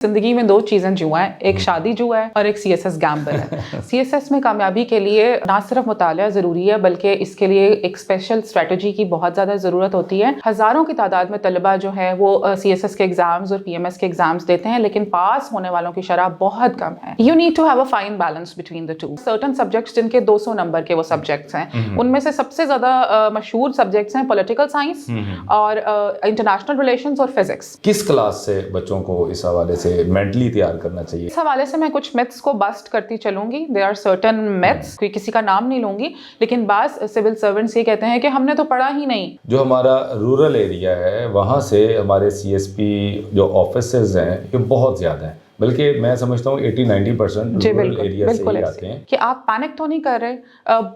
जिंदगी में दो चीज़ें जुआ हैं, एक शादी जुआ है और एक CSS गैम्बल है। CSS में कामयाबी के लिए ना सिर्फ मुतालिया ज़रूरी है बल्कि इसके लिए एक स्पेशल स्ट्रेटजी की बहुत ज़्यादा ज़रूरत होती है। हज़ारों की तादाद में तलबा जो है वो CSS के एग्ज़ाम्स और PMS के एग्ज़ाम्स देते हैं, लेकिन पास होने वालों की शरह बहुत कम है। You need to have a fine balance between the two. Certain subjects जिनके 200 नंबर के वो सब्जेक्ट्स हैं, उनमें से सबसे ज़्यादा मशहूर सब्जेक्ट्स हैं पॉलिटिकल साइंस और इंटरनेशनल रिलेशंस और फिजिक्स। किस क्लास से बच्चों को इस हवाले से मेंटली तैयार करना चाहिए? इस हवाले से मैं कुछ मिथ्स को बस्ट करती चलूंगी। देयर आर सर्टेन मिथ्स, कोई किसी का नाम नहीं लूंगी, लेकिन बास सिविल सर्वेंट्स ये कहते हैं कि हमने तो पढ़ा ही नहीं। जो हमारा रूरल एरिया है वहाँ से हमारे CSP जो ऑफिसेज हैं ये बहुत ज़्यादा हैं, बल्कि मैं समझता हूँ 80-90% रूरल एरिया से ही आते हैं। कि आप पैनिक तो नहीं कर रहे।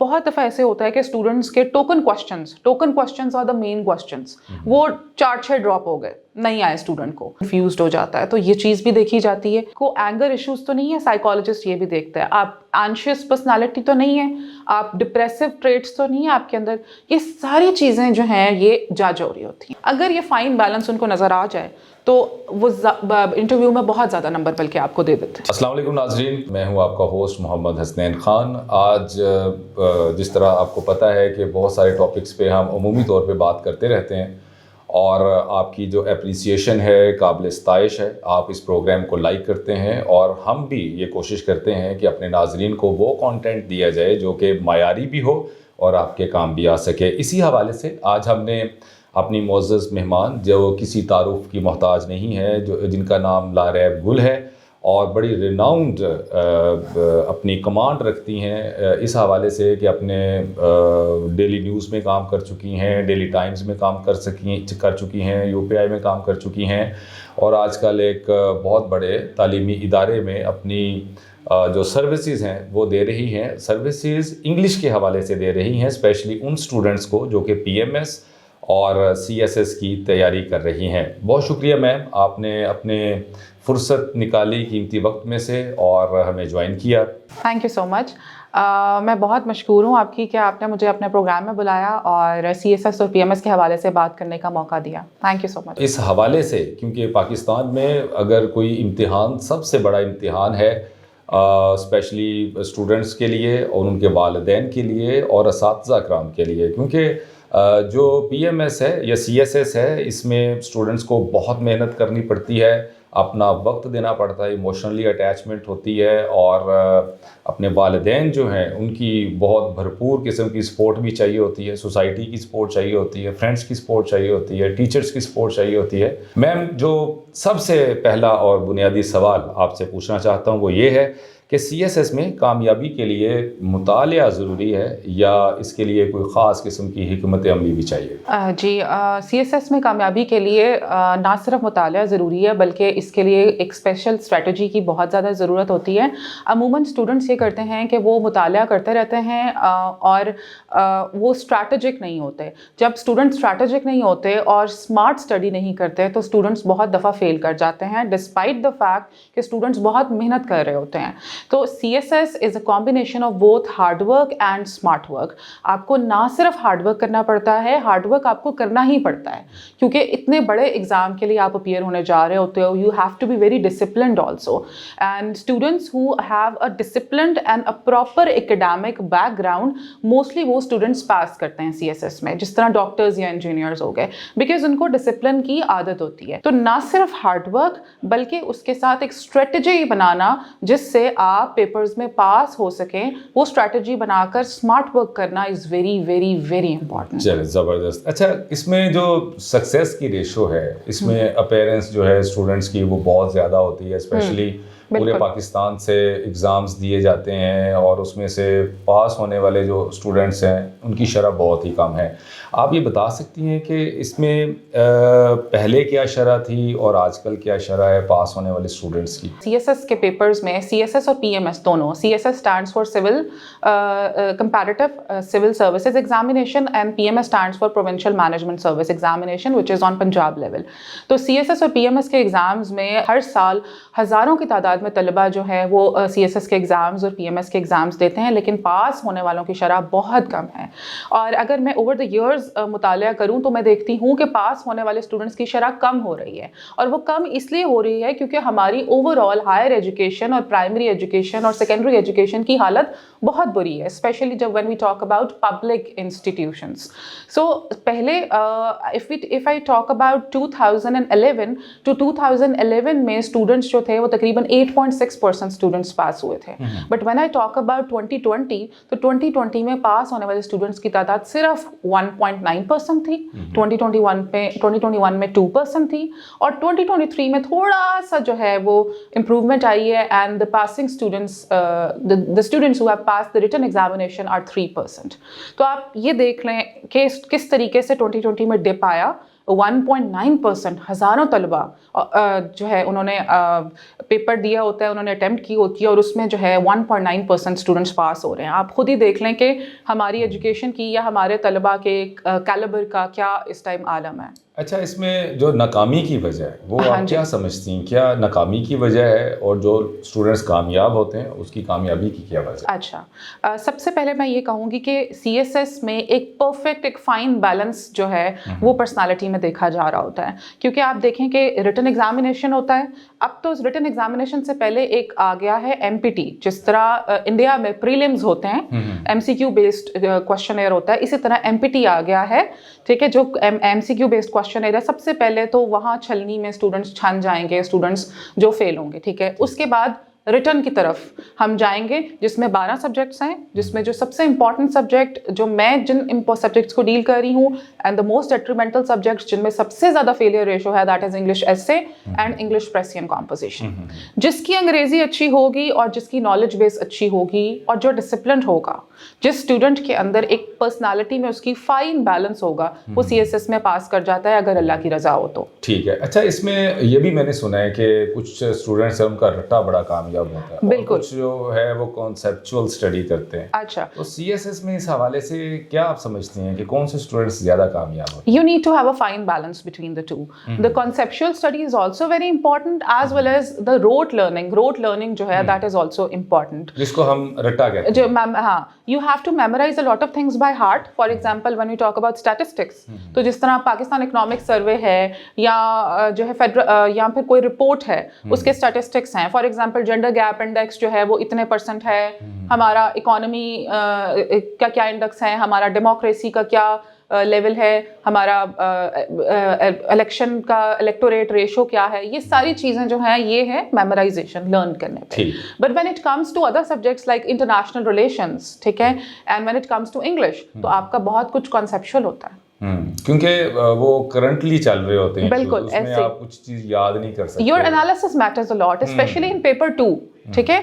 बहुत दफ़ा ऐसे होता है कि स्टूडेंट्स के token questions are the main questions, वो 4-6 ड्रॉप हो गए, नहीं आए स्टूडेंट को, कंफ्यूज्ड हो जाता है, तो ये चीज़ भी देखी जाती है। को एंगर इश्यूज तो नहीं है, साइकोलॉजिस्ट ये भी देखता है। आप एंशियस पर्सनालिटी तो नहीं है, आप डिप्रेसिव ट्रेट्स तो नहीं है आपके अंदर, ये सारी चीज़ें जो हैं ये जांच हो रही होती हैं। अगर ये फाइन बैलेंस उनको नज़र आ जाए तो वो इंटरव्यू में बहुत ज़्यादा नंबर बल्कि आपको दे देते हैं। अस्सलाम वालेकुम नाज़रीन, मैं हूँ आपका होस्ट मोहम्मद हसनैन ख़ान। आज जिस तरह आपको पता है कि बहुत सारे टॉपिक्स पे हम अमूमी तौर पे बात करते रहते हैं और आपकी जो एप्रिसिएशन है काबिल इस्ताइश है, आप इस प्रोग्राम को लाइक करते हैं और हम भी ये कोशिश करते हैं कि अपने नाज़रीन को वो कंटेंट दिया जाए जो कि मायारी भी हो और आपके काम भी आ सके। इसी हवाले से आज हमने अपनी मोअज़्ज़ज़ मेहमान जो किसी तारुफ़ की मोहताज नहीं है, जो जिनका नाम लारैब गुल है और बड़ी रिनाउंड अपनी कमांड रखती हैं इस हवाले से कि अपने डेली न्यूज़ में काम कर चुकी हैं, डेली टाइम्स में काम कर चुकी हैं, UPI में काम कर चुकी हैं और आजकल एक बहुत बड़े तालीमी इदारे में अपनी जो सर्विसेज हैं वो दे रही हैं। सर्विसेज इंग्लिश के हवाले से दे रही हैं, स्पेशली उन स्टूडेंट्स को जो कि PMS और CSS की तैयारी कर रही हैं। बहुत शुक्रिया मैम, आपने अपने फुर्सत निकाली कीमती वक्त में से और हमें ज्वाइन किया। Thank you so much. मैं बहुत मशकूर हूँ आपकी कि आपने मुझे अपने प्रोग्राम में बुलाया और CSS और PMS के हवाले से बात करने का मौका दिया। Thank you so much. इस हवाले से क्योंकि पाकिस्तान में अगर कोई इम्तिहान सबसे बड़ा इम्तिहान है स्पेशली स्टूडेंट्स के लिए और उनके वालिदैन के लिए और असातिज़ा कराम के लिए, क्योंकि जो PMS है या CSS है इसमें स्टूडेंट्स को बहुत मेहनत करनी पड़ती है, अपना वक्त देना पड़ता है, इमोशनली अटैचमेंट होती है और अपने वालिदैन जो हैं उनकी बहुत भरपूर किस्म की सपोर्ट भी चाहिए होती है, सोसाइटी की सपोर्ट चाहिए होती है, फ्रेंड्स की सपोर्ट चाहिए होती है, टीचर्स की सपोर्ट चाहिए होती है। मैम, जो सबसे पहला और बुनियादी सवाल आपसे पूछना चाहता हूँ वो ये है कि CSS में कामयाबी के लिए मुतालिया ज़रूरी है या इसके लिए कोई ख़ास किस्म की हिकमत अमली भी चाहिए? जी, CSS में कामयाबी के लिए ना सिर्फ मुतालिया ज़रूरी है बल्कि इसके लिए एक स्पेशल स्ट्रेटजी की बहुत ज़्यादा ज़रूरत होती है। अमूमन स्टूडेंट्स ये करते हैं कि वो मुतालिया करते रहते हैं और वो स्ट्रैटेजिक नहीं होते। जब स्टूडेंट स्ट्रैटेजिक नहीं होते और स्मार्ट स्टडी नहीं करते तो स्टूडेंट्स बहुत दफ़ा फेल कर जाते हैं, डिस्पाइट द फैक्ट कि स्टूडेंट्स बहुत मेहनत कर रहे होते हैं। तो CSS is a combination of both hard work and smart work. आपको ना सिर्फ हार्ड वर्क करना पड़ता है, हार्ड वर्क आपको करना ही पड़ता है क्योंकि इतने बड़े एग्ज़ाम के लिए आप अपीयर होने जा रहे होते हो। You have to be very disciplined also, and students who have a disciplined and a proper academic background mostly वो स्टूडेंट्स पास करते हैं CSS में, जिस तरह डॉक्टर्स या इंजीनियर्स हो गए, बिकॉज उनको डिसिप्लिन की आदत होती है। तो ना सिर्फ हार्ड वर्क बल्कि उसके साथ एक स्ट्रेटजी बनाना जिससे आप पेपर्स में पास हो सकें, वो स्ट्रैटेजी बनाकर स्मार्ट वर्क करना is very very very important. चलिए, ज़बरदस्त। अच्छा, इसमें जो सक्सेस की रेशो है इसमें अपीयरेंस जो है स्टूडेंट्स की वो बहुत ज़्यादा होती है, स्पेशली पूरे पाकिस्तान से एग्ज़ाम्स दिए जाते हैं और उसमें से पास होने वाले जो स्टूडेंट्स हैं उनकी शरह बहुत ही कम है। आप ये बता सकती हैं कि इसमें पहले क्या शरह थी और आजकल क्या शरह है पास होने वाले स्टूडेंट्स की? CSS के पेपर्स में CSS और PMS दोनों, CSS stands for civil comparative civil services examination and PMS stands for provincial management service examination which is on Punjab level. तो CSS और PMS के एग्ज़ाम्स में हर साल हज़ारों की तादाद تعداد میں طلبہ جو ہے وہ CSS کے ایگزامز اور PMS کے ایگزامز دیتے ہیں، لیکن پاس ہونے والوں کی شرح بہت کم ہے. اور اگر میں اوور دا ایئرز مطالعہ کروں تو میں دیکھتی ہوں کہ پاس ہونے والے اسٹوڈنٹس کی شرح کم ہو رہی ہے، اور وہ کم اس لیے ہو رہی ہے کیونکہ ہماری اوور آل ہائر ایجوکیشن اور پرائمری ایجوکیشن اور سیکنڈری ایجوکیشن کی حالت بہت بری ہے، اسپیشلی جب when we talk about public institutions. So پہلے if I talk about 2011 to 2011 میں اسٹوڈنٹس جو تھے وہ تقریباً 8.6% اسٹوڈنٹس پاس ہوئے تھے. But when I talk about 2020 تو 2020 میں پاس ہونے والے اسٹوڈنٹس کی تعداد صرف 1.9% تھی، 2021 میں 2% تھی، اور 2023 میں تھوڑا سا جو ہے وہ امپروومنٹ آئی ہے، and the passing students the students who have passed the written examination are 3%. تو آپ یہ دیکھ لیں کہ کس طریقے سے 2020 میں ڈپ آیا. 1.9% ہزاروں طلبہ جو ہے انہوں نے پیپر دیا ہوتا ہے، انہوں نے اٹیمپٹ کی ہوتی ہے، اور اس میں جو ہے 1.9% اسٹوڈنٹس پاس ہو رہے ہیں. آپ خود ہی دیکھ لیں کہ ہماری ایجوکیشن کی یا ہمارے طلبہ کے کیلیبر کا کیا اس ٹائم عالم ہے. اچھا، اس میں جو ناکامی کی وجہ ہے وہ آپ کیا سمجھتی ہیں؟ کیا ناکامی کی وجہ ہے، اور جو اسٹوڈنٹس کامیاب ہوتے ہیں اس کی کامیابی کی کیا وجہ؟ اچھا، سب سے پہلے میں یہ کہوں گی کہ CSS میں ایک پرفیکٹ ایک فائن بیلنس جو ہے وہ پرسنالٹی میں دیکھا جا رہا ہوتا ہے. کیونکہ آپ دیکھیں کہ ریٹن ایگزامینیشن ہوتا ہے، اب تو ریٹن ایگزامینیشن سے پہلے ایک آ گیا ہے MPT. جس طرح انڈیا میں پریلیمز ہوتے ہیں، MCQ بیسڈ کوشچنئر ہوتا ہے، اسی طرح MPT آ گیا ہے. ٹھیک ہے، جو MCQ بیسڈ کوشچن ہے، سب سے پہلے تو وہاں چھلنی میں اسٹوڈنٹس چھن جائیں گے، اسٹوڈنٹس جو فیل ہوں گے. ٹھیک ہے، اس کے بعد ریٹن کی طرف ہم جائیں گے جس میں 12 سبجیکٹس ہیں، جس میں جو سب سے امپورٹنٹ سبجیکٹ جو میں جن سبجیکٹس کو ڈیل کر رہی ہوں and the most detrimental subjects جن میں سب سے زیادہ فیلئر ریشو ہے، دیٹ از انگلش ایسے اینڈ انگلش پریسین کمپوزیشن. جس کی انگریزی اچھی ہوگی اور جس کی نالج بیس اچھی ہوگی اور جو ڈسپلنڈ ہوگا، جس اسٹوڈنٹ کے اندر ایک پرسنالٹی میں اس کی فائن بیلنس ہوگا، وہ CSS میں پاس کر جاتا ہے اگر اللہ کی رضا ہو تو. ٹھیک ہے. اچھا، اس میں یہ بھی میں نے سنا ہے کہ کچھ اسٹوڈنٹس ہیں ان کا رٹا بڑا کامیاب ہوتا ہے، بالکل، کچھ جو ہے وہ کانسیپچوئل اسٹڈی کرتے ہیں. اچھا، تو CSS میں اس حوالے سے کیا آپ سمجھتے ہیں کہ کون سے اسٹوڈنٹس زیادہ کامیاب ہوتے ہیں؟ You need to have a fine balance between the two. The conceptual study is also very important as well as the rote learning. Rote learning جو ہے that is also important. جس کو ہم رٹا کہتے ہیں. ہاں، you have to memorize a lot of things by heart. For example, when we talk about statistics, تو جس طرح پاکستان اکنامک سروے ہے یا جو ہے فیڈرل یا پھر کوئی رپورٹ ہے اس کے اسٹیٹسٹکس ہیں. For example gender gap index جو ہے وہ اتنے % ہے، ہمارا اکانومی کا کیا انڈیکس ہے، ہمارا ڈیموکریسی کا کیا لیول ہے، ہمارا الیکشن کا الیکٹوریٹ ریشو کیا ہے، یہ ساری چیزیں جو ہیں یہ ہے میمورائزیشن لرن کرنے پہ. But when it comes to other subjects like international relations, ٹھیک ہے، and when it comes to English, تو آپ کا بہت کچھ کنسیپچل ہوتا ہے، کیونکہ وہ کرنٹلی چل رہے ہوتے ہیں. بالکل ایسے آپ کچھ چیز یاد نہیں کر سکتے. Your analysis matters a lot especially in paper 2. ٹھیک ہے،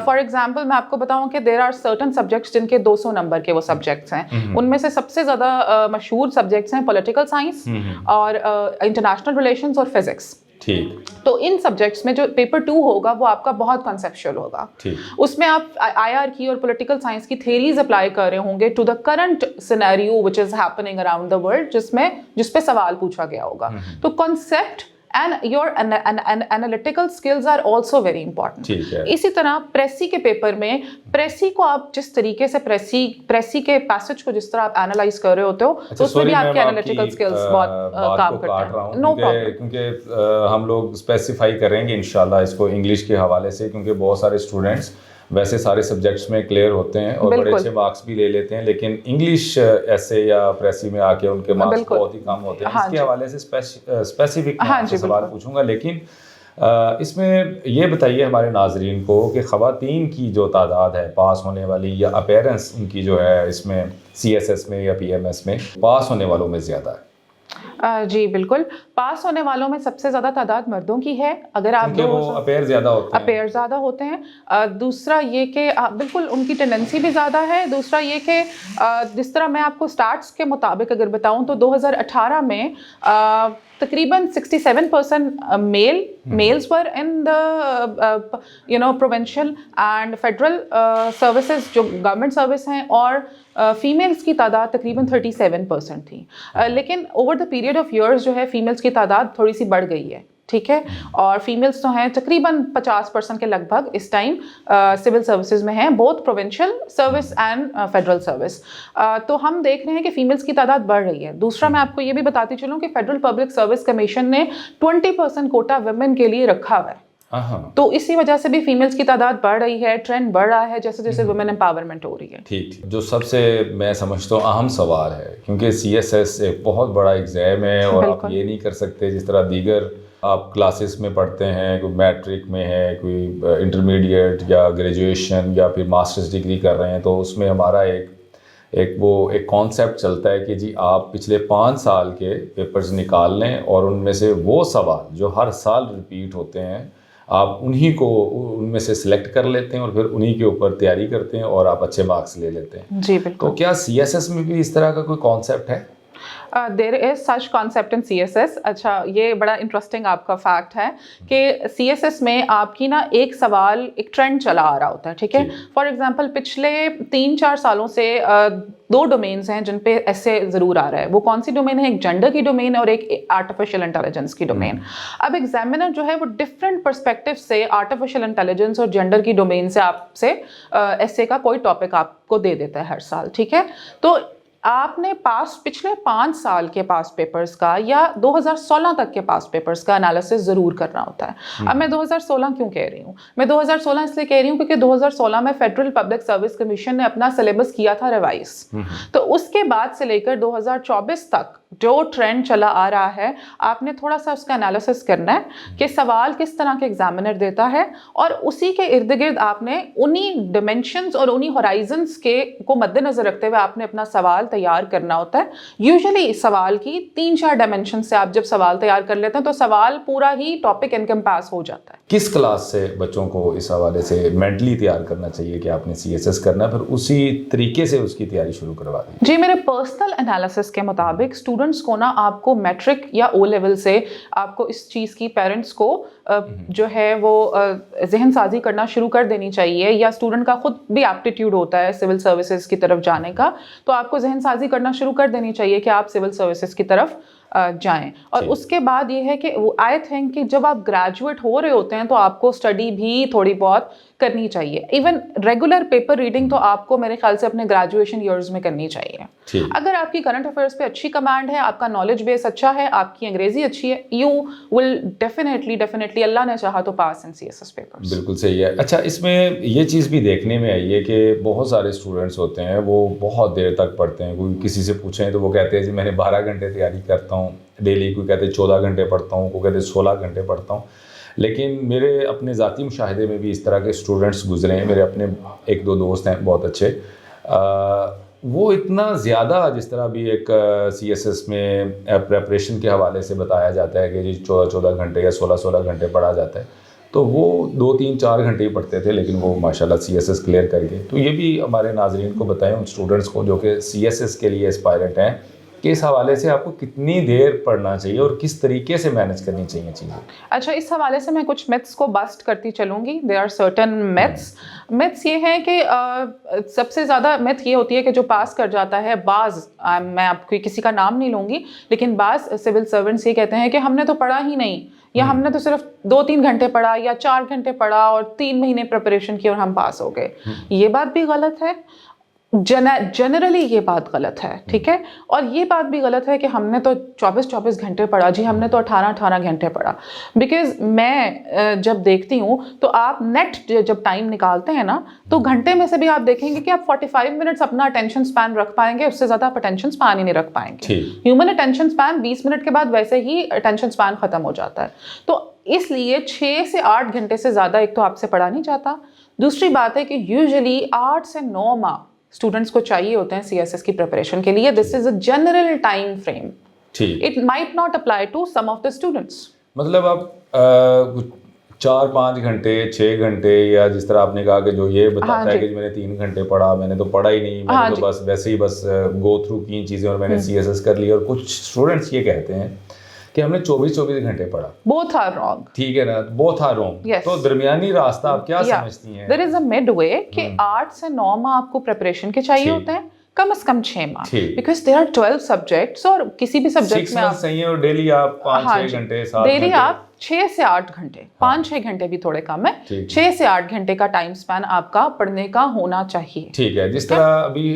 فار ایگزامپل میں آپ کو بتاؤں کہ دیر آر سرٹن سبجیکٹس جن کے 200 نمبر کے وہ سبجیکٹس ہیں. ان میں سے سب سے زیادہ مشہور سبجیکٹس ہیں پولیٹیکل سائنس اور انٹرنیشنل ریلیشنز اور فزکس. ٹھیک، تو ان سبجیکٹس میں جو پیپر 2 ہوگا وہ آپ کا بہت کنسیپچل ہوگا. اس میں آپ IR کی اور پولیٹیکل سائنس کی تھیریز اپلائی کر رہے ہوں گے to the current scenario which is happening around the world, جس پہ سوال پوچھا گیا ہوگا. تو concept and your analytical skills are also very important. اسی طرح پریسی کے پیپر میں پریسی کو آپ جس طریقے سے پریسی کے پیسج کو جس طرح آپ انالائز کر رہے ہوتے ہو تو اس میں بھی آپ کے انالیٹیکل سکلز بہت کام کرتے ہیں. نو پرابلم، کیونکہ ہم لوگ اسپیسیفائی کریں گے انشاءاللہ اس کو انگلش کے حوالے سے، کیونکہ بہت سارے اسٹوڈنٹس ویسے سارے سبجیکٹس میں کلیئر ہوتے ہیں اور بڑے اچھے مارکس بھی لے لیتے ہیں، لیکن انگلش ایسے یا پریسی میں آ کے ان کے مارکس بہت ہی کم ہوتے ہیں. اس کے حوالے سے اسپیسیفک سوال پوچھوں گا، لیکن اس میں یہ بتائیے ہمارے ناظرین کو کہ خواتین کی جو تعداد ہے پاس ہونے والی یا اپیرنس ان کی جو ہے اس میں CSS میں یا PMS میں پاس ہونے والوں میں زیادہ ہے. جی بالکل، پاس ہونے والوں میں سب سے زیادہ تعداد مردوں کی ہے. اگر آپ اپیئر زیادہ ہوتے ہیں. دوسرا یہ کہ بالکل ان کی ٹینڈنسی بھی زیادہ ہے. دوسرا یہ کہ جس طرح میں آپ کو سٹارٹس کے مطابق اگر بتاؤں تو 2018 میں تقریباً 67% males were in the provincial and federal services جو گورنمنٹ سروس ہیں، اور فیمیلز کی تعداد تقریباً 37% تھی. لیکن over the period of years جو ہے فیمیلز کی تعداد تھوڑی سی بڑھ گئی ہے. ठीक है, और फीमेल्स तो हैं तकरीबन 50% के लगभग इस टाइम सिविल सर्विसेज में हैं, both provincial service and federal service. तो हम देख रहे हैं कि फीमेल्स की तादाद बढ़ रही है। दूसरा मैं आपको ये भी बताती चलूँ कि फेडरल पब्लिक सर्विस कमीशन ने 20% कोटा वुमेन के लिए रखा हुआ है, तो इसी वजह से भी फीमेल्स की तादाद बढ़ रही है, ट्रेंड बढ़ रहा है जैसे जैसे वुमेन एम्पावरमेंट हो रही है। ठीक, जो सबसे मैं समझता हूँ अहम सवाल है, क्योंकि CSS एक बहुत बड़ा एग्ज़ाम है और आप ये नहीं कर सकते जिस तरह दीगर आप क्लासेस में पढ़ते हैं, कोई मैट्रिक में है, कोई इंटरमीडिएट या ग्रेजुएशन या फिर मास्टर्स डिग्री कर रहे हैं, तो उसमें हमारा एक कॉन्सेप्ट चलता है कि जी आप पिछले 5 साल के पेपर्स निकाल लें और उनमें से वो सवाल जो हर साल रिपीट होते हैं आप उन्हीं को उनमें से सिलेक्ट कर लेते हैं और फिर उन्हीं के ऊपर तैयारी करते हैं और आप अच्छे मार्क्स ले लेते हैं। जी बिल्कुल। तो क्या CSS में भी इस तरह का कोई कॉन्सेप्ट है? There is such concept in CSS। अच्छा, ये बड़ा इंटरेस्टिंग आपका फैक्ट है कि CSS में आपकी ना एक सवाल एक ट्रेंड चला आ रहा होता है, ठीक है। फॉर एग्जांपल पिछले 3-4 सालों से 2 डोमेन्स हैं जिन पे ऐसे ज़रूर आ रहा है। वो कौन सी डोमेन है? एक जेंडर की डोमेन और एक आर्टिफिशियल इंटेलिजेंस की डोमेन। अब एग्जामिनर जो है वो डिफरेंट पर्सपेक्टिव से आर्टिफिशियल इंटेलिजेंस और जेंडर की डोमेन से आपसे ऐसे का कोई टॉपिक आपको दे देता है हर साल, ठीक है। तो आपने पिछले 5 साल के पास पेपर्स का या 2016 तक के पास पेपर्स का एनालिसिस ज़रूर करना होता है। अब मैं 2016 क्यों कह रही हूँ? मैं 2016 इसलिए कह रही हूँ क्योंकि 2016 में फेडरल पब्लिक सर्विस कमीशन ने अपना सिलेबस किया था रिवाइज। तो उसके बाद से लेकर 2024 तक जो ट्रेंड चला आ रहा है, आपने थोड़ा सा उसका एनालिसिस करना है कि सवाल किस तरह के एग्जामिनर देता है और उसी के इर्द गिर्द आपने उन्हीं डिमेंशंस और उन्हीं होराइजन्स को मद्देनजर रखते हुए आपने अपना सवाल तैयार करना होता है। यूजुअली सवाल की 3-4 डायमेंशन से आप जब सवाल तैयार कर लेते हैं तो सवाल पूरा ही टॉपिक एनकम्पास हो जाता है। किस क्लास से बच्चों को इस हवाले से मेंटली तैयार करना चाहिए कि आपने CSS करना है, फिर उसी तरीके से उसकी तैयारी शुरू करवा दी? जी, मेरे पर्सनल एनालिसिस के मुताबिक स्टूडेंट्स को ना आपको मैट्रिक या O लेवल से आपको इस चीज़ की पेरेंट्स को जो है वो जहन साजी करना शुरू कर देनी चाहिए, या स्टूडेंट का खुद भी एप्टीट्यूड होता है सिविल सर्विसेज की तरफ जाने का, तो आपको जहन साजी करना शुरू कर देनी चाहिए कि आप सिविल सर्विसेज की तरफ जाएं। और उसके बाद ये है कि आई थिंक कि जब आप ग्रेजुएट हो रहे होते हैं तो आपको स्टडी भी थोड़ी बहुत करनी चाहिए। इवन रेगुलर पेपर रीडिंग तो आपको मेरे ख्याल से अपने ग्रेजुएशन ईयर्स में करनी चाहिए। अगर आपकी करंट अफेयर्स पे अच्छी कमांड है, आपका नॉलेज बेस अच्छा है, आपकी अंग्रेजी अच्छी है, यू विल डेफिनेटली अल्लाह ने चाहा तो पास इन CSS पेपर्स। बिल्कुल सही है। अच्छा, इसमें ये चीज़ भी देखने में आई है कि बहुत सारे स्टूडेंट्स होते हैं वो बहुत देर तक पढ़ते हैं। कोई किसी से पूछें तो वो कहते हैं जी मैंने 12 घंटे तैयारी करता हूँ डेली, कोई कहते हैं 14 घंटे पढ़ता हूँ, कोई कहते हैं 16 घंटे पढ़ता हूँ। लेकिन मेरे अपने ज़ाती मुशाहिदे में भी इस तरह के स्टूडेंट्स गुजरे हैं। मेरे अपने 1-2 दोस्त हैं बहुत अच्छे, वो इतना ज़्यादा जिस तरह भी एक CSS में प्रेपरेशन के हवाले से बताया जाता है कि जी 14-14 घंटे या 16-16 घंटे पढ़ा जाता है, तो वो 2-3-4 घंटे ही पढ़ते थे, लेकिन वो माशाल्लाह CSS क्लियर कर गए। तो ये भी हमारे नाज़रीन को बताएं, उन स्टूडेंट्स को जो कि CSS के लिए एस्पायरेंट हैं, कि इस हवाले से आपको कितनी देर पढ़ना चाहिए और किस तरीके से मैनेज करनी चाहिए चीज़ें। अच्छा, इस हवाले से मैं कुछ मिथ्स को बस्ट करती चलूँगी। देयर आर सर्टेन मिथ्स ये हैं कि सबसे ज़्यादा मिथ ये होती है कि जो पास कर जाता है, मैं आपको किसी का नाम नहीं लूँगी, लेकिन बाज़ सिविल सर्वेंट्स ये कहते हैं कि हमने तो पढ़ा ही नहीं, या हमने तो सिर्फ 2-3 घंटे पढ़ा या 4 घंटे पढ़ा और 3 महीने प्रिपरेशन की और हम पास हो गए। ये बात भी गलत है। जनरली ये बात गलत है, ठीक है। और ये बात भी गलत है कि हमने तो 24-24 घंटे पढ़ा, जी हमने तो 18-18 घंटे पढ़ा। बिकॉज मैं जब देखती हूँ तो आप नेट जब टाइम निकालते हैं ना, तो घंटे में से भी आप देखेंगे कि आप 45 मिनट्स अपना अटेंशन स्पैन रख पाएंगे, उससे ज़्यादा आप अटेंशन स्पैन ही नहीं रख पाएंगे। ह्यूमन अटेंशन स्पैन 20 मिनट के बाद वैसे ही अटेंशन स्पैन ख़त्म हो जाता है। तो इसलिए 6 से 8 घंटे से ज़्यादा एक तो आपसे पढ़ा नहीं जाता। दूसरी बात है कि यूजुअली 8 से 9 माह स्टूडेंट्स को चाहिए होते हैं CSS की प्रिपरेशन के लिए। This is a general time frame. It might not apply to some of the students. मतलब आप 4-5 घंटे 6 घंटे, या जिस तरह आपने कहा कि जो ये बताता है कि मैंने 3 घंटे पढ़ा, मैंने तो पढ़ा ही नहीं, मैंने तो बस वैसे ही गो थ्रू की चीज़ें और मैंने CSS कर ली। और कुछ स्टूडेंट्स ये कहते हैं कि हमने 24-24 घंटे पढ़ा। बोथ आर रॉन्ग, ठीक है ना, बोथ आर रॉन्ग। तो दरमियानी रास्ता आप क्या समझती हैं? There is a midway कि 8 से 9 माह आपको प्रिपरेशन के चाहिए होते हैं, कम से कम 6 माह, बिकॉज देयर आर 12 सब्जेक्ट्स और किसी भी सब्जेक्ट में आप सही है, और डेली आप 5-6 घंटे 7 डेली आप 6 से 8 घंटे, 5-6 घंटे भी थोड़े कम है, 6 से 8 घंटे का टाइम स्पैन आपका पढ़ने का होना चाहिए। ठीक है, जिस तरह अभी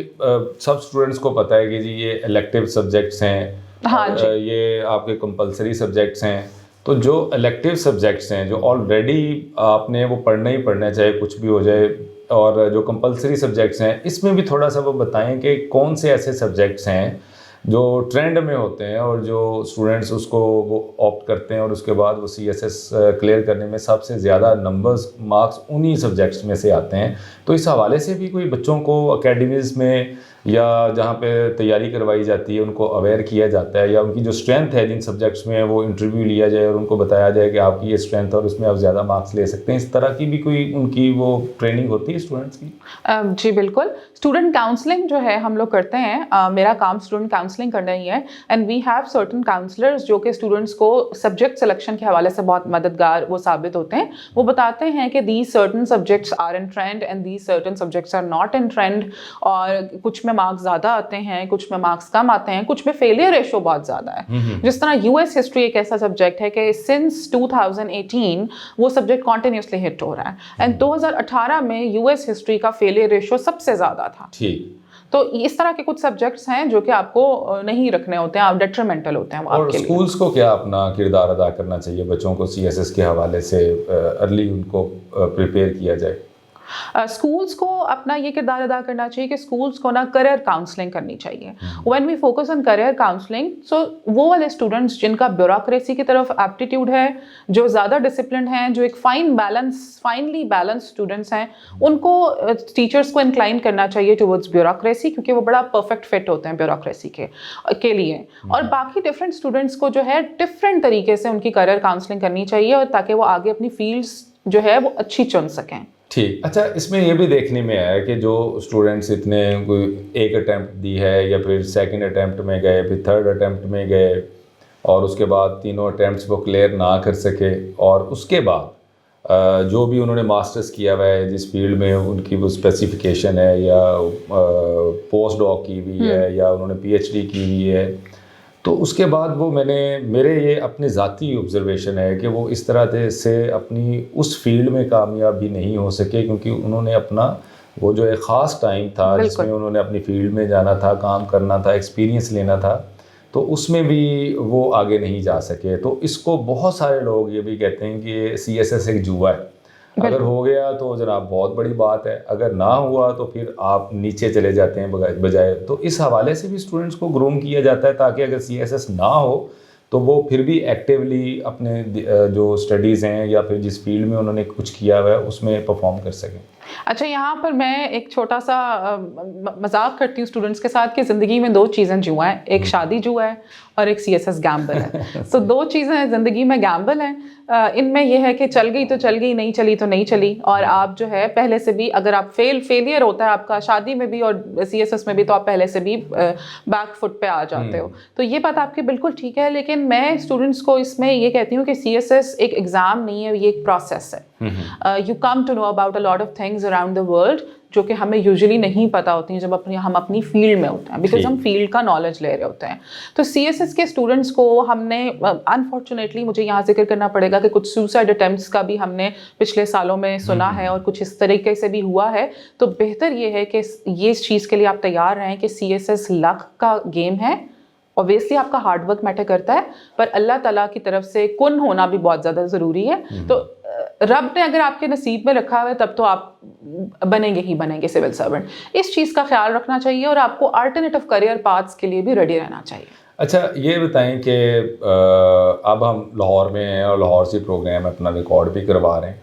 सब स्टूडेंट्स को पता है कि जी ये इलेक्टिव सब्जेक्ट्स हैं, हाँ जी, ये आपके कंपलसरी सब्जेक्ट्स हैं, तो जो इलेक्टिव सब्जेक्ट्स हैं जो ऑलरेडी आपने वो पढ़ना ही पढ़ना है चाहे कुछ भी हो जाए, और जो कंपलसरी सब्जेक्ट्स हैं इसमें भी थोड़ा सा वो बताएं कि कौन से ऐसे सब्जेक्ट्स हैं जो ट्रेंड में होते हैं और जो स्टूडेंट्स उसको वो ऑप्ट करते हैं और उसके बाद वो CSS क्लियर करने में सबसे ज़्यादा मार्क्स उन्हीं सब्जेक्ट्स में से आते हैं। तो इस हवाले से भी कोई बच्चों को अकेडमीज़ में या जहाँ पे तैयारी करवाई जाती है उनको अवेयर किया जाता है, या उनकी जो स्ट्रेंथ है जिन सब्जेक्ट्स में वो इंटरव्यू लिया जाए और उनको बताया जाए कि आपकी ये स्ट्रेंथ और उसमें आप ज़्यादा मार्क्स ले सकते हैं, इस तरह की भी कोई उनकी वो ट्रेनिंग होती है स्टूडेंट्स की? जी बिल्कुल, स्टूडेंट काउंसलिंग जो है हम लोग करते हैं, मेरा काम स्टूडेंट काउंसलिंग करना ही है, and we have certain counsellors जो कि स्टूडेंट्स को सब्जेक्ट सिलेक्शन के हवाले से बहुत मददगार वो साबित होते हैं। वो बताते हैं कि these certain subjects are in trend and these certain subjects are not in trend, और कुछ में मार्क्स ज़्यादा आते हैं, कुछ में मार्क्स कम आते हैं, कुछ में फेलियर रेशो बहुत ज़्यादा है। जिस तरह US हिस्ट्री एक ऐसा सब्जेक्ट है कि सिंस 2018 वो सब्जेक्ट कॉन्टिन्यूसली हिट हो रहा है, एंड 2018 में US हिस्ट्री का फेलियर रेशो सबसे ज़्यादा था। ठीक, तो इस तरह के कुछ सब्जेक्ट्स हैं जो कि आपको नहीं रखने होते हैं, आप डेट्रीमेंटल होते हैं वो और आपके लिए। स्कूल्स को क्या अपना किरदार अदा करना चाहिए बच्चों को CSS के हवाले से अर्ली उनको प्रिपेयर किया जाए? स्कूल्स को अपना ये किरदार अदा करना चाहिए कि स्कूल्स को ना करियर काउंसलिंग करनी चाहिए। When we focus on career counselling, so वो वाले स्टूडेंट्स जिनका ब्यूरोक्रेसी की तरफ एप्टीट्यूड है, जो ज़्यादा डिसिप्लिन हैं, जो एक फाइनली बैलेंस स्टूडेंट्स हैं, उनको टीचर्स को इंक्लाइन करना चाहिए टुवर्ड्स ब्यूरोक्रेसी, क्योंकि वो बड़ा परफेक्ट फिट होते हैं ब्यूरोक्रेसी के लिए। और बाकी डिफरेंट स्टूडेंट्स को जो है डिफरेंट तरीके से उनकी करियर काउंसलिंग करनी चाहिए, और ताकि वो आगे अपनी फील्ड्स जो है वो अच्छी चुन सकें। ठीक, अच्छा, इसमें ये भी देखने में आया कि जो स्टूडेंट्स इतने कोई एक अटैम्प्ट दी है या फिर सेकंड अटैम्प्ट में गए, फिर थर्ड अटैम्प्ट में गए और उसके बाद तीनों अटैम्प्ट्स वो क्लियर ना कर सके, और उसके बाद जो भी उन्होंने मास्टर्स किया हुआ है जिस फील्ड में उनकी वो स्पेसिफिकेशन है, या पोस्ट डॉक की हुई है या उन्होंने PhD की हुई है, तो उसके बाद वो मेरे ये अपने ज़ाती ऑब्जर्वेशन है कि वो इस तरह से अपनी उस फील्ड में कामयाब भी नहीं हो सके, क्योंकि उन्होंने अपना वो जो एक ख़ास टाइम था जिसमें उन्होंने अपनी फील्ड में जाना था, काम करना था, एक्सपीरियंस लेना था, तो उसमें भी वो आगे नहीं जा सके। तो इसको बहुत सारे लोग ये भी कहते हैं कि CSS एक जुआ है, अगर हो गया तो जनाब बहुत बड़ी बात है, अगर ना हुआ तो फिर आप नीचे चले जाते हैं बजाय। तो इस हवाले से भी स्टूडेंट्स को ग्रूम किया जाता है ताकि अगर CSS ना हो तो वो फिर भी एक्टिवली अपने जो स्टडीज़ हैं या फिर जिस फील्ड में उन्होंने कुछ किया हुआ है उसमें परफॉर्म कर सकें। अच्छा, यहाँ पर मैं एक छोटा सा मजाक करती हूँ स्टूडेंट्स के साथ कि ज़िंदगी में दो चीज़ें जुआ हैं, एक शादी जुआ है और एक CSS गैम्बल है। तो दो चीज़ें ज़िंदगी में गैम्बल हैं। इनमें यह है कि चल गई तो चल गई, नहीं चली तो नहीं चली, और आप जो है पहले से भी अगर आप फेलियर होता है आपका शादी में भी और CSS में भी, तो आप पहले से भी बैक फुट पे आ जाते हो। तो ये बात आपकी बिल्कुल ठीक है, लेकिन मैं स्टूडेंट्स को इसमें ये कहती हूँ कि CSS एक एग्ज़ाम नहीं है, ये एक प्रोसेस है। You come to know about a lot of things around the world जो कि हमें यूजुअली नहीं पता होती हैं जब हम अपनी फील्ड में होते हैं, बिकॉज हम फील्ड का नॉलेज ले रहे होते हैं। तो CSS के स्टूडेंट्स को हमने अनफॉर्चुनेटली मुझे यहाँ जिक्र करना पड़ेगा कि कुछ सुसाइड अटेम्प्ट्स का भी हमने पिछले सालों में सुना है और कुछ इस तरीके से भी हुआ है। तो बेहतर ये है कि ये इस चीज़ के लिए आप तैयार रहें कि CSS लक का गेम है। ऑब्वियसली आपका हार्ड वर्क मैटर करता है, पर अल्लाह ताला की तरफ से कुन होना भी बहुत ज़्यादा ज़रूरी है। तो रब ने अगर आपके नसीब में रखा हुआ है तब तो आप बनेंगे ही बनेंगे सिविल सर्वेंट। इस चीज़ का ख्याल रखना चाहिए और आपको अल्टरनेटिव करियर पाथ्स के लिए भी रेडी रहना चाहिए। अच्छा, ये बताएं कि अब हम लाहौर में हैं और लाहौर से प्रोग्राम अपना रिकॉर्ड भी करवा रहे हैं।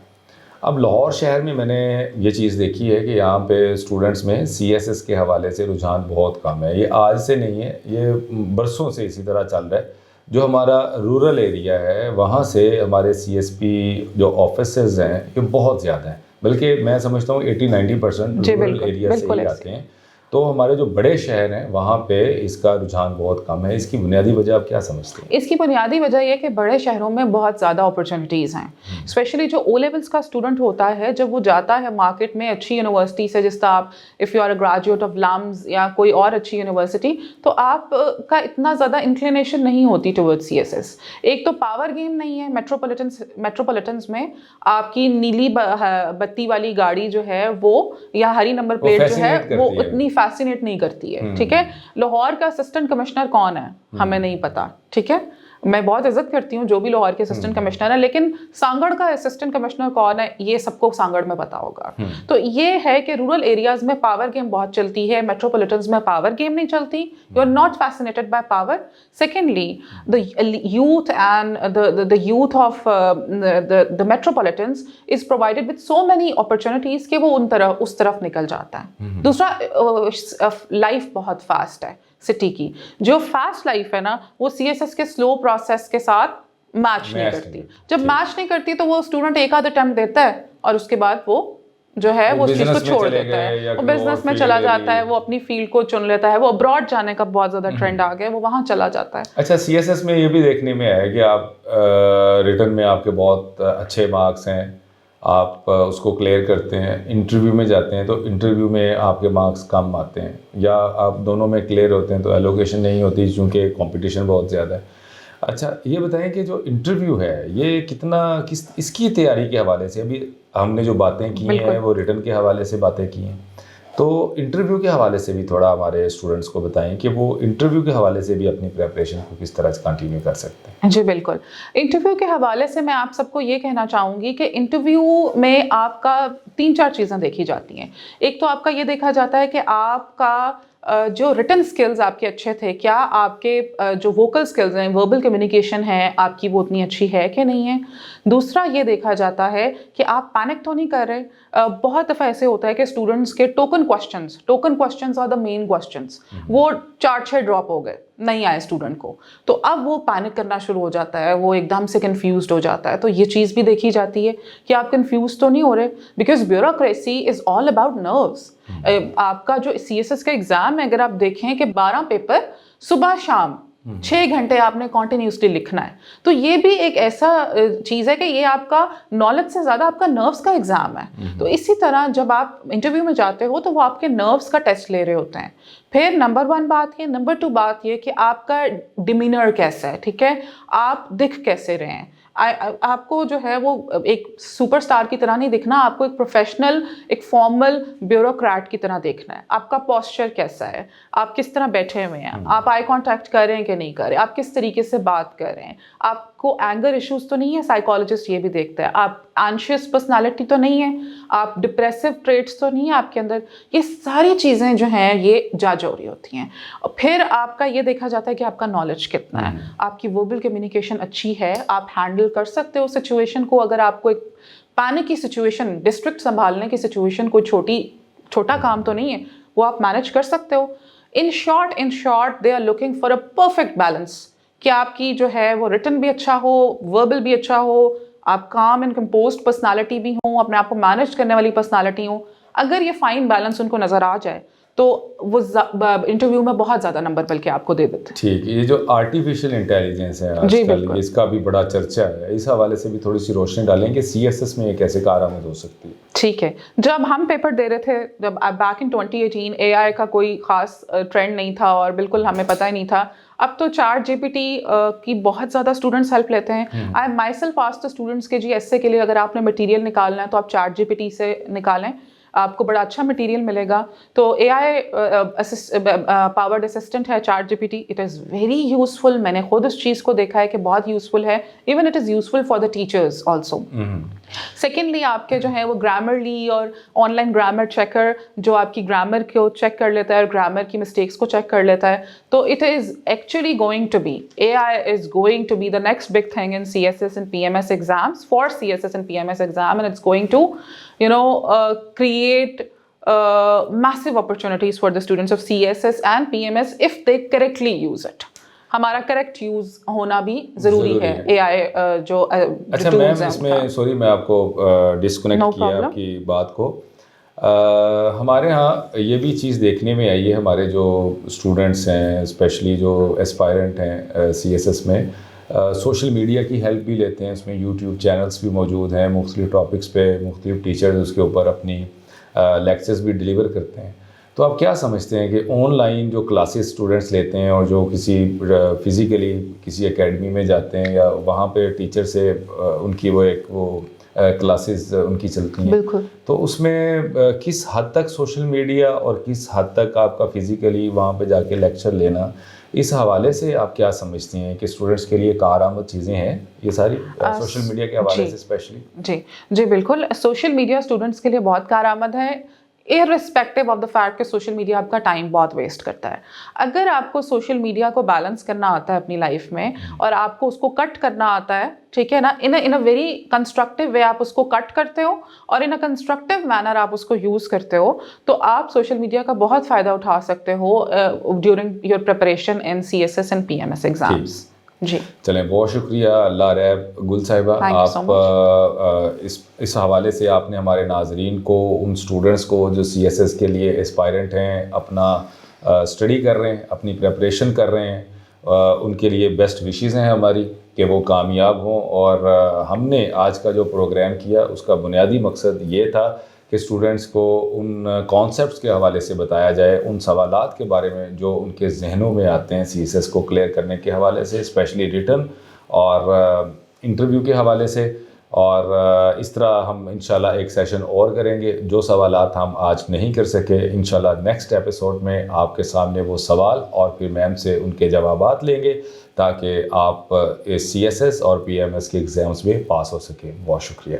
अब लाहौर शहर में मैंने ये चीज़ देखी है कि यहाँ पे स्टूडेंट्स में CSS के हवाले से रुझान बहुत कम है। ये आज से नहीं है, ये बरसों से इसी तरह चल रहा है। जो हमारा रूरल एरिया है वहाँ से हमारे CSP जो ऑफिसेज हैं ये बहुत ज़्यादा हैं, बल्कि मैं समझता हूँ 80-90% रूरल एरिया से ही आते हैं। تو ہمارے جو بڑے شہر ہیں وہاں پہ اس کا رجحان بہت کم ہے. اس کی بنیادی وجہ آپ کیا سمجھتے ہیں؟ اس کی بنیادی وجہ یہ کہ بڑے شہروں میں بہت زیادہ اپرچونیٹیز ہیں. اسپیشلی جو او لیولس کا اسٹوڈنٹ ہوتا ہے, جب وہ جاتا ہے مارکیٹ میں اچھی یونیورسٹی سے, جس طرح آپ if you are a graduate of LUMS یا کوئی اور اچھی یونیورسٹی, تو آپ کا اتنا زیادہ انکلینیشن نہیں ہوتی ٹورڈ سی ایس ایس. ایک تو پاور گیم نہیں ہے. میٹروپولیٹنس میں آپ کی نیلی بتی والی گاڑی جو ہے وہ یا ہری نمبر پلیٹ جو ہے وہ اتنی فیسینیٹ نہیں کرتی ہے. ٹھیک ہے, لاہور کا اسسٹنٹ کمشنر کون ہے ہمیں نہیں پتا. ٹھیک ہے, میں بہت عزت کرتی ہوں جو بھی لاہور کے اسسٹنٹ کمشنر ہے, لیکن سانگڑ کا اسسٹنٹ کمشنر کون ہے یہ سب کو سانگڑ میں پتا ہوگا. تو یہ ہے کہ رورل ایریاز میں پاور گیم بہت چلتی ہے, میٹروپولیٹنز میں پاور گیم نہیں چلتی. You are not fascinated by power. Secondly the youth and the youth of the metropolitans is provided with so many opportunities کہ وہ اس طرف نکل جاتا ہے. دوسرا, لائف بہت فاسٹ ہے سٹی کی. جو فاسٹ لائف ہے نا وہ سی ایس ایس کے سلو پروسیس کے ساتھ میچ نہیں کرتی. جب میچ نہیں کرتی تو وہ اسٹوڈنٹ ایک آدھ اٹمپٹ دیتا ہے اور اس کے بعد وہ جو ہے وہ اس چیز کو چھوڑ دیتا ہے, وہ بزنس میں چلا جاتا ہے, وہ اپنی فیلڈ کو چن لیتا ہے, وہ ابراڈ جانے کا بہت زیادہ ٹرینڈ آ گیا, وہ وہاں چلا جاتا ہے. اچھا, سی ایس ایس میں یہ بھی دیکھنے میں ہے کہ آپ ریٹن میں آپ کے بہت اچھے مارکس ہیں, آپ اس کو کلیئر کرتے ہیں, انٹرویو میں جاتے ہیں تو انٹرویو میں آپ کے مارکس کم آتے ہیں, یا آپ دونوں میں کلیئر ہوتے ہیں تو ایلوکیشن نہیں ہوتی چونکہ کمپٹیشن بہت زیادہ ہے. اچھا, یہ بتائیں کہ جو انٹرویو ہے یہ کتنا اس کی تیاری کے حوالے سے, ابھی ہم نے جو باتیں کی ہیں وہ ریٹن کے حوالے سے باتیں کی ہیں, تو انٹرویو کے حوالے سے بھی تھوڑا ہمارے اسٹوڈنٹس کو بتائیں کہ وہ انٹرویو کے حوالے سے بھی اپنی پریپریشن کو کس طرح سے کنٹینیو کر سکتے ہیں. جی بالکل. انٹرویو کے حوالے سے میں آپ سب کو یہ کہنا چاہوں گی کہ انٹرویو میں آپ کا 3-4 چیزیں دیکھی جاتی ہیں. ایک تو آپ کا یہ دیکھا جاتا ہے کہ آپ کا جو ریٹن سکلز آپ کے اچھے تھے, کیا آپ کے جو ووکل سکلز ہیں, وربل کمیونیکیشن ہے آپ کی, وہ اتنی اچھی ہے کہ نہیں ہے. دوسرا یہ دیکھا جاتا ہے کہ آپ پینک تو نہیں کر رہے. بہت دفعہ ایسے ہوتا ہے کہ اسٹوڈنٹس کے token questions are the main questions, وہ 4-6 ڈراپ ہو گئے, نہیں آئے اسٹوڈنٹ کو, تو اب وہ پینک کرنا شروع ہو جاتا ہے, وہ ایک دم سے کنفیوزڈ ہو جاتا ہے. تو یہ چیز بھی دیکھی جاتی ہے کہ آپ کنفیوز تو نہیں ہو رہے, because bureaucracy is all about nervous. آپ کا جو سی ایس ایس کا ایگزام ہے, اگر آپ دیکھیں کہ 12 پیپر صبح شام 6 گھنٹے آپ نے کنٹینیوسلی لکھنا ہے, تو یہ بھی ایک ایسا چیز ہے کہ یہ آپ کا نالج سے زیادہ آپ کا نروس کا ایگزام ہے. تو اسی طرح جب آپ انٹرویو میں جاتے ہو تو وہ آپ کے نروس کا ٹیسٹ لے رہے ہوتے ہیں. پھر نمبر 1 بات یہ, نمبر 2 بات یہ کہ آپ کا ڈیمینر کیسا ہے. ٹھیک ہے, آپ دکھ کیسے رہے ہیں. آپ کو جو ہے وہ ایک سپر سٹار کی طرح نہیں دکھنا, آپ کو ایک پروفیشنل, ایک فارمل بیوروکریٹ کی طرح دیکھنا ہے. آپ کا پوسچر کیسا ہے, آپ کس طرح بیٹھے ہوئے ہیں, آپ آئی کانٹیکٹ کر رہے ہیں کہ نہیں کر رہے, آپ کس طریقے سے بات کر رہے ہیں, آپ کو اینگر ایشوز تو نہیں ہے. سائیکالوجسٹ یہ بھی دیکھتا ہے آپ اینشیس پرسنالٹی تو نہیں ہے, آپ ڈپریسو ٹریٹس تو نہیں ہے آپ کے اندر. یہ ساری چیزیں جو ہیں یہ جج ہو رہی ہوتی ہیں. پھر آپ کا یہ دیکھا جاتا ہے کہ آپ کا نالج کتنا ہے, آپ کی وربل کمیونیکیشن اچھی ہے, آپ ہینڈل کر سکتے ہو سچویشن کو. اگر آپ کو ایک پینک کی سچویشن, ڈسٹرکٹ سنبھالنے کی سچویشن کوئی چھوٹا کام تو نہیں ہے, وہ آپ مینیج کر سکتے ہو. In short they are looking for a perfect balance, کہ آپ کی جو ہے وہ ریٹن بھی اچھا ہو, وربل بھی اچھا ہو, آپ کام اینڈ کمپوزڈ پرسنالٹی بھی ہوں, اپنے آپ کو مینیج کرنے والی پرسنالٹی ہوں. اگر یہ فائن بیلنس ان کو نظر آ جائے تو وہ انٹرویو میں بہت زیادہ نمبر بلکہ آپ کو دے دیتے ہیں. ٹھیک, یہ جو آرٹیفیشیل انٹیلیجنس ہے آج کل, اس کا بھی بڑا چرچا ہے, اس حوالے سے بھی تھوڑی سی روشنی ڈالیں کہ سی ایس ایس میں یہ کیسے کارآمد ہو سکتی ہے. ٹھیک ہے, جب ہم پیپر دے رہے تھے, جب بیک ان 2018 اے آئی کا کوئی خاص ٹرینڈ نہیں تھا اور بالکل ہمیں پتہ ہی نہیں تھا. اب تو چیٹ جی پی ٹی کی بہت زیادہ اسٹوڈنٹس ہیلپ لیتے ہیں. آئی مائی سیلف آسکڈ اسٹوڈنٹس کے جی ایس اے کے لیے اگر آپ نے مٹیریل نکالنا ہے تو آپ چیٹ جی پی ٹی سے نکالیں, آپ کو بڑا اچھا مٹیریل ملے گا. تو اے آئی پاورڈ اسسٹنٹ ہے ChatGPT, it is very useful. میں نے خود اس چیز کو دیکھا ہے کہ بہت یوزفل ہے. Even it is useful for the teachers also. Secondly آپ کے جو ہے وہ گرامرلی اور آن لائن گرامر چیکر جو آپ کی گرامر کو چیک کر لیتا ہے اور گرامر کی مسٹیکس کو چیک کر لیتا ہے. تو it is actually going to be, A I is going to be the next big thing in C S S and P M S exams, for C S S and P M S exam, and it's going to create massive opportunities for the students of CSS and PMS if they correctly use it. ہمارا correct use ہونا بھی ضروری ہے اے آئی جو. اچھا میم, اس میں sorry میں آپ کو ڈسکنیکٹ کیا آپ کی بات کو. ہمارے ہاں یہ بھی چیز دیکھنے میں آئی ہے، ہمارے جو اسٹوڈنٹس ہیں اسپیشلی جو اسپائرنٹ ہیں سی ایس ایس میں، سوشل میڈیا کی ہیلپ بھی لیتے ہیں. اس میں یوٹیوب چینلس بھی موجود ہیں، مختلف ٹاپکس پہ مختلف ٹیچرز اس کے اوپر اپنی لیکچرز بھی ڈلیور کرتے ہیں. تو آپ کیا سمجھتے ہیں کہ آن لائن جو کلاسز اسٹوڈنٹس لیتے ہیں اور جو کسی فزیکلی کسی اکیڈمی میں جاتے ہیں یا وہاں پہ ٹیچر سے ان کی وہ کلاسز ان کی چلتی ہیں، بالکل، تو اس میں کس حد تک سوشل میڈیا اور کس حد تک آپ کا فزیکلی وہاں پہ جا کے لیکچر لینا، اس حوالے سے آپ کیا سمجھتی ہیں کہ اسٹوڈنٹس کے لیے کارآمد چیزیں ہیں یہ ساری سوشل میڈیا کے حوالے سے اسپیشلی؟ جی بالکل، سوشل میڈیا اسٹوڈنٹس کے لیے بہت کارآمد ہے، irrespective آف دا فیکٹ کہ سوشل میڈیا آپ کا ٹائم بہت ویسٹ کرتا ہے. اگر آپ کو سوشل میڈیا کو بیلنس کرنا آتا ہے اپنی لائف میں اور آپ کو اس کو کٹ کرنا آتا ہے، ٹھیک ہے نا، ان اے ویری کنسٹرکٹیو وے آپ اس کو کٹ کرتے ہو اور ان اے کنسٹرکٹیو مینر آپ اس کو یوز کرتے ہو، تو آپ سوشل میڈیا کا بہت فائدہ اٹھا سکتے ہو during your preparation in C S S and P M S exams. جی چلیں، بہت شکریہ اللہ ریب گل صاحبہ. آپ اس حوالے سے آپ نے ہمارے ناظرین کو، ان اسٹوڈنٹس کو جو سی ایس ایس کے لیے اسپائرنٹ ہیں، اپنا اسٹڈی کر رہے ہیں، اپنی پریپریشن کر رہے ہیں، ان کے لیے بیسٹ وشیز ہیں ہماری کہ وہ کامیاب ہوں. اور ہم نے آج کا جو پروگرام کیا اس کا بنیادی مقصد یہ تھا کہ اسٹوڈنٹس کو ان کانسیپٹس کے حوالے سے بتایا جائے، ان سوالات کے بارے میں جو ان کے ذہنوں میں آتے ہیں سی ایس ایس کو کلیئر کرنے کے حوالے سے، اسپیشلی ریٹن اور انٹرویو کے حوالے سے. اور اس طرح ہم انشاءاللہ ایک سیشن اور کریں گے. جو سوالات ہم آج نہیں کر سکے، انشاءاللہ نیکسٹ ایپیسوڈ میں آپ کے سامنے وہ سوال اور پھر میم سے ان کے جوابات لیں گے تاکہ آپ سی ایس ایس اور پی ایم ایس کے ایگزامس میں پاس ہو سکیں. بہت شکریہ.